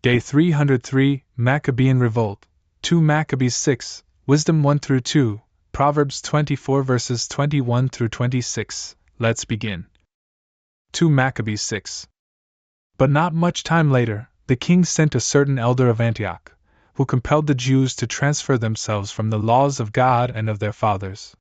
Day 303, Maccabean Revolt, 2 Maccabees 6, Wisdom 1-2, Proverbs 24 verses 21 through 26. Let's begin. 2 Maccabees 6. But not much time later, the king sent a certain elder of Antioch, who compelled the Jews to transfer themselves from the laws of God and of their fathers,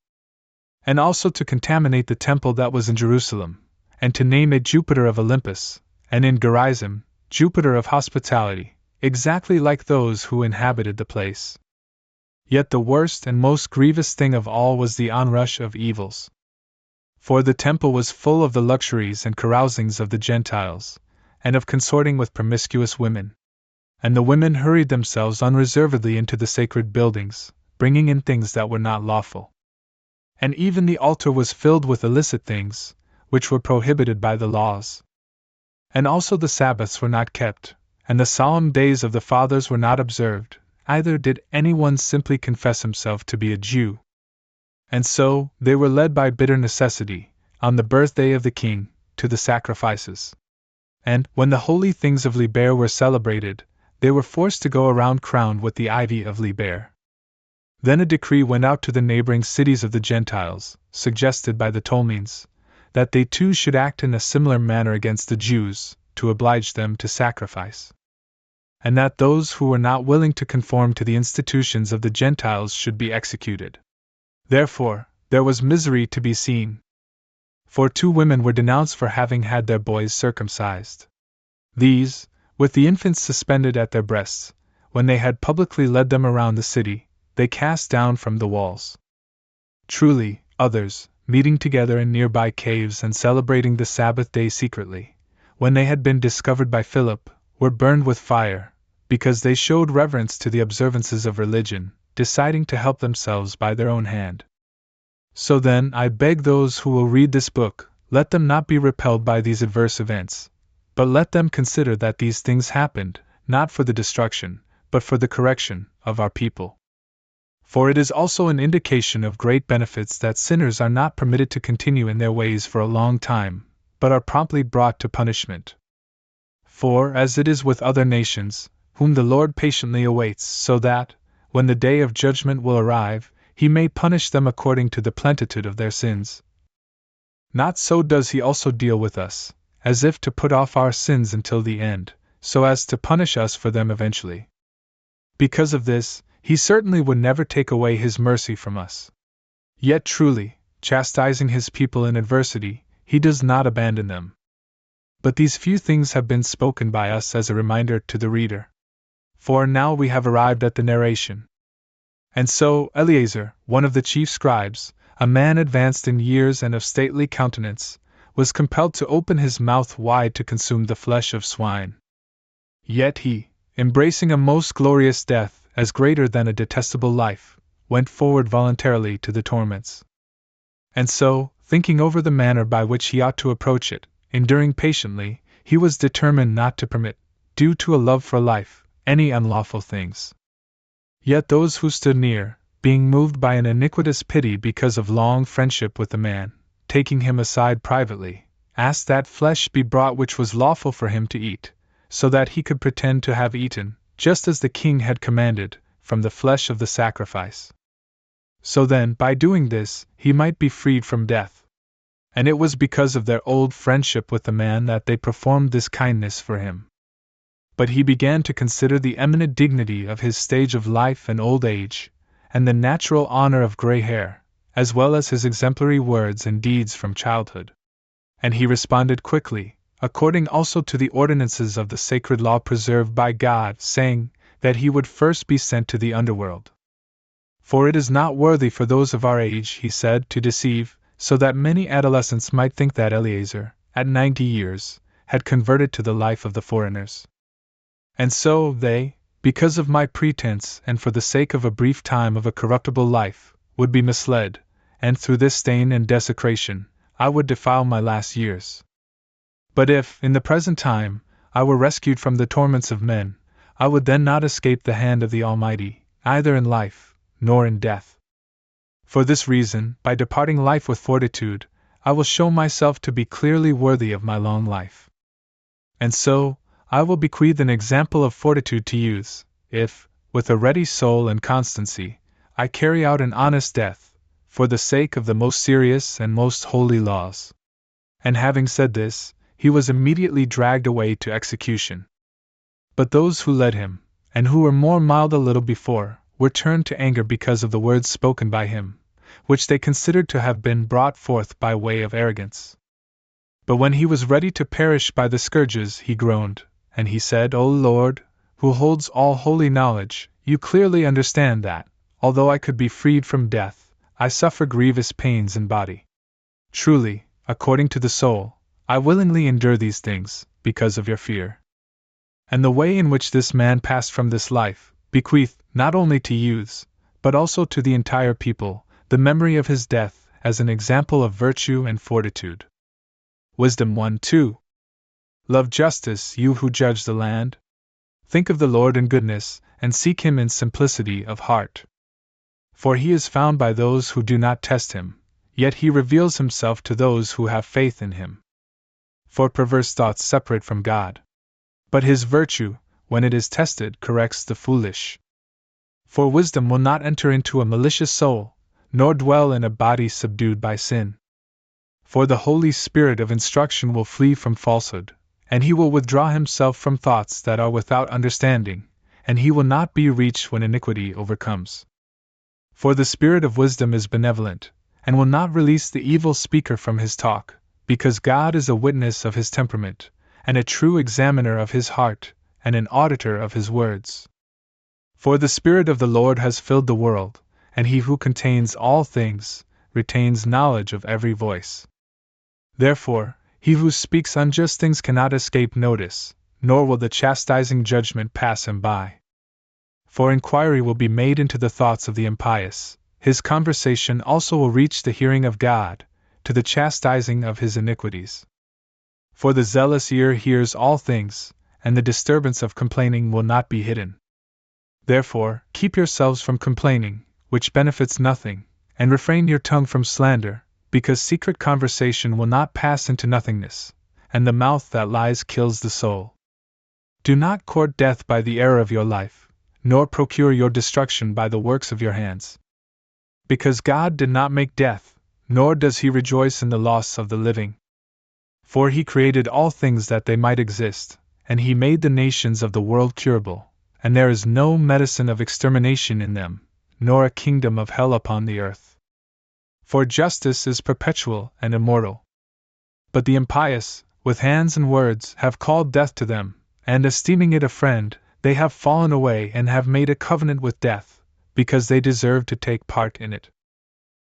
and also to contaminate the temple that was in Jerusalem, and to name it Jupiter of Olympus, and in Gerizim, Jupiter of hospitality, exactly like those who inhabited the place. Yet the worst and most grievous thing of all was the onrush of evils. For the temple was full of the luxuries and carousings of the Gentiles, and of consorting with promiscuous women. And the women hurried themselves unreservedly into the sacred buildings, bringing in things that were not lawful. And even the altar was filled with illicit things, which were prohibited by the laws. And also the Sabbaths were not kept, and the solemn days of the fathers were not observed, either did anyone simply confess himself to be a Jew. And so, they were led by bitter necessity, on the birthday of the king, to the sacrifices. And, when the holy things of Liber were celebrated, they were forced to go around crowned with the ivy of Liber. Then a decree went out to the neighboring cities of the Gentiles, suggested by the Ptolemies, that they too should act in a similar manner against the Jews, to oblige them to sacrifice. And that those who were not willing to conform to the institutions of the Gentiles should be executed. Therefore, there was misery to be seen. For 2 women were denounced for having had their boys circumcised. These, with the infants suspended at their breasts, when they had publicly led them around the city, they cast down from the walls. Truly, others, meeting together in nearby caves and celebrating the Sabbath day secretly, when they had been discovered by Philip, were burned with fire, because they showed reverence to the observances of religion, deciding to help themselves by their own hand. So then, I beg those who will read this book, let them not be repelled by these adverse events, but let them consider that these things happened, not for the destruction, but for the correction, of our people. For it is also an indication of great benefits that sinners are not permitted to continue in their ways for a long time, but are promptly brought to punishment. For, as it is with other nations, whom the Lord patiently awaits, so that, when the day of judgment will arrive, he may punish them according to the plenitude of their sins, not so does he also deal with us, as if to put off our sins until the end, so as to punish us for them eventually. Because of this, he certainly would never take away his mercy from us. Yet truly, chastising his people in adversity, he does not abandon them. But these few things have been spoken by us as a reminder to the reader. For now we have arrived at the narration. And so, Eleazar, one of the chief scribes, a man advanced in years and of stately countenance, was compelled to open his mouth wide to consume the flesh of swine. Yet he, embracing a most glorious death, as greater than a detestable life, went forward voluntarily to the torments. And so, thinking over the manner by which he ought to approach it, enduring patiently, he was determined not to permit, due to a love for life, any unlawful things. Yet those who stood near, being moved by an iniquitous pity because of long friendship with the man, taking him aside privately, asked that flesh be brought which was lawful for him to eat, so that he could pretend to have eaten, just as the king had commanded, from the flesh of the sacrifice. So then, by doing this, he might be freed from death. And it was because of their old friendship with the man that they performed this kindness for him. But he began to consider the eminent dignity of his stage of life and old age, and the natural honor of gray hair, as well as his exemplary words and deeds from childhood. And he responded quickly, according also to the ordinances of the sacred law preserved by God, saying that he would first be sent to the underworld. For it is not worthy for those of our age, he said, to deceive, so that many adolescents might think that Eleazar, at 90 years, had converted to the life of the foreigners. And so they, because of my pretense and for the sake of a brief time of a corruptible life, would be misled, and through this stain and desecration, I would defile my last years. But if, in the present time, I were rescued from the torments of men, I would then not escape the hand of the Almighty, either in life, nor in death. For this reason, by departing life with fortitude, I will show myself to be clearly worthy of my long life. And so, I will bequeath an example of fortitude to youths, if, with a ready soul and constancy, I carry out an honest death, for the sake of the most serious and most holy laws. And having said this, he was immediately dragged away to execution. But those who led him, and who were more mild a little before, were turned to anger because of the words spoken by him, which they considered to have been brought forth by way of arrogance. But when he was ready to perish by the scourges, he groaned, and he said, O Lord, who holds all holy knowledge, you clearly understand that, although I could be freed from death, I suffer grievous pains in body. Truly, according to the soul, I willingly endure these things, because of your fear. And the way in which this man passed from this life, bequeathed, not only to youths, but also to the entire people, the memory of his death as an example of virtue and fortitude. Wisdom 1:2. Love justice, you who judge the land. Think of the Lord in goodness, and seek him in simplicity of heart. For he is found by those who do not test him, yet he reveals himself to those who have faith in him. For perverse thoughts separate from God. But his virtue, when it is tested, corrects the foolish. For wisdom will not enter into a malicious soul, nor dwell in a body subdued by sin. For the Holy Spirit of instruction will flee from falsehood, and he will withdraw himself from thoughts that are without understanding, and he will not be reached when iniquity overcomes. For the Spirit of wisdom is benevolent, and will not release the evil speaker from his talk, because God is a witness of his temperament, and a true examiner of his heart, and an auditor of his words. For the Spirit of the Lord has filled the world, and he who contains all things, retains knowledge of every voice. Therefore, he who speaks unjust things cannot escape notice, nor will the chastising judgment pass him by. For inquiry will be made into the thoughts of the impious, his conversation also will reach the hearing of God, to the chastising of his iniquities. For the zealous ear hears all things, and the disturbance of complaining will not be hidden. Therefore, keep yourselves from complaining, which benefits nothing, and refrain your tongue from slander, because secret conversation will not pass into nothingness, and the mouth that lies kills the soul. Do not court death by the error of your life, nor procure your destruction by the works of your hands. Because God did not make death, nor does he rejoice in the loss of the living. For he created all things that they might exist, and he made the nations of the world curable, and there is no medicine of extermination in them, nor a kingdom of hell upon the earth. For justice is perpetual and immortal. But the impious, with hands and words, have called death to them, and esteeming it a friend, they have fallen away and have made a covenant with death, because they deserve to take part in it.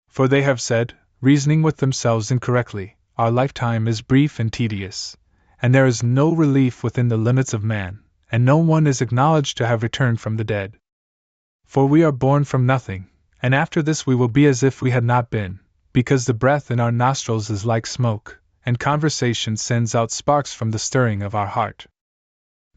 For they have said, reasoning with themselves incorrectly, our lifetime is brief and tedious, and there is no relief within the limits of man, and no one is acknowledged to have returned from the dead. For we are born from nothing, and after this we will be as if we had not been, because the breath in our nostrils is like smoke, and conversation sends out sparks from the stirring of our heart.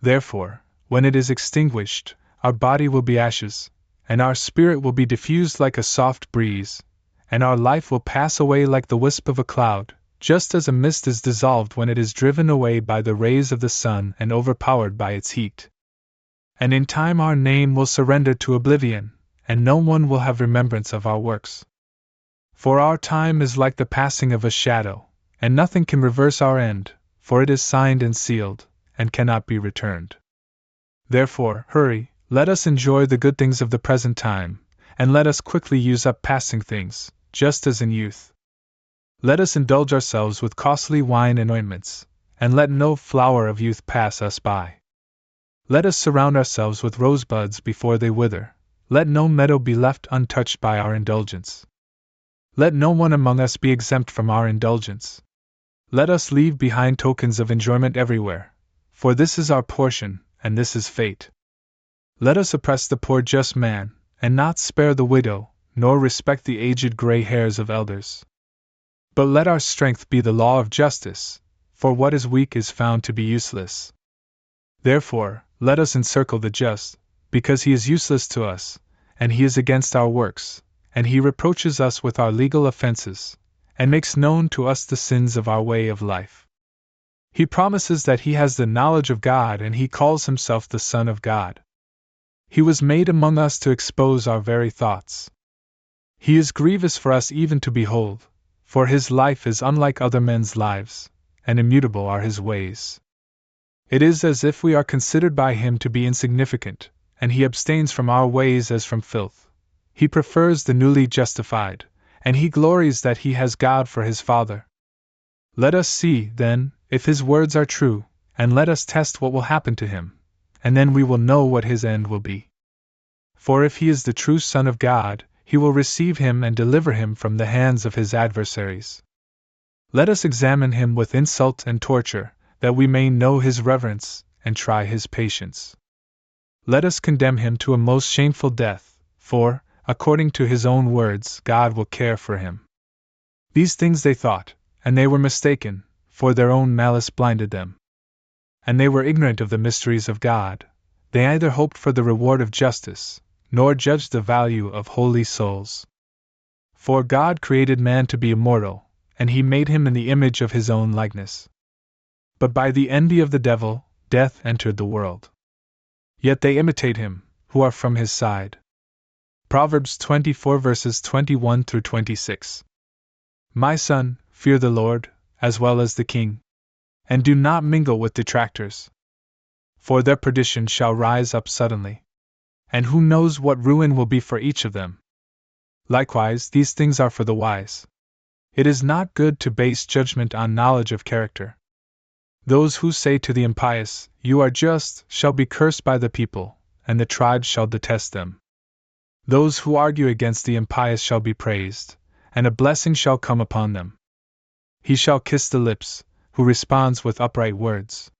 Therefore, when it is extinguished, our body will be ashes, and our spirit will be diffused like a soft breeze, and our life will pass away like the wisp of a cloud, just as a mist is dissolved when it is driven away by the rays of the sun and overpowered by its heat. And in time our name will surrender to oblivion, and no one will have remembrance of our works. For our time is like the passing of a shadow, and nothing can reverse our end, for it is signed and sealed, and cannot be returned. Therefore, hurry, let us enjoy the good things of the present time, and let us quickly use up passing things, just as in youth. Let us indulge ourselves with costly wine and ointments, and let no flower of youth pass us by. Let us surround ourselves with rosebuds before they wither, let no meadow be left untouched by our indulgence. Let no one among us be exempt from our indulgence. Let us leave behind tokens of enjoyment everywhere, for this is our portion, and this is fate. Let us oppress the poor just man, and not spare the widow, nor respect the aged gray hairs of elders. But let our strength be the law of justice, for what is weak is found to be useless. Therefore, let us encircle the just, because he is useless to us, and he is against our works, and he reproaches us with our legal offenses, and makes known to us the sins of our way of life. He promises that he has the knowledge of God and he calls himself the Son of God. He was made among us to expose our very thoughts. He is grievous for us even to behold, for his life is unlike other men's lives, and immutable are his ways. It is as if we are considered by him to be insignificant, and he abstains from our ways as from filth. He prefers the newly justified, and he glories that he has God for his Father. Let us see, then, if his words are true, and let us test what will happen to him, and then we will know what his end will be. For if he is the true Son of God, he will receive him and deliver him from the hands of his adversaries. Let us examine him with insult and torture, that we may know his reverence, and try his patience. Let us condemn him to a most shameful death, for, according to his own words, God will care for him. These things they thought, and they were mistaken, for their own malice blinded them. And they were ignorant of the mysteries of God. They neither hoped for the reward of justice, nor judged the value of holy souls. For God created man to be immortal, and he made him in the image of his own likeness. But by the envy of the devil, death entered the world. Yet they imitate him, who are from his side. Proverbs 24 verses 21 through 26. My son, fear the Lord, as well as the king. And do not mingle with detractors. For their perdition shall rise up suddenly. And who knows what ruin will be for each of them? Likewise, these things are for the wise. It is not good to base judgment on knowledge of character. Those who say to the impious, "You are just," shall be cursed by the people, and the tribes shall detest them. Those who argue against the impious shall be praised, and a blessing shall come upon them. He shall kiss the lips, who responds with upright words.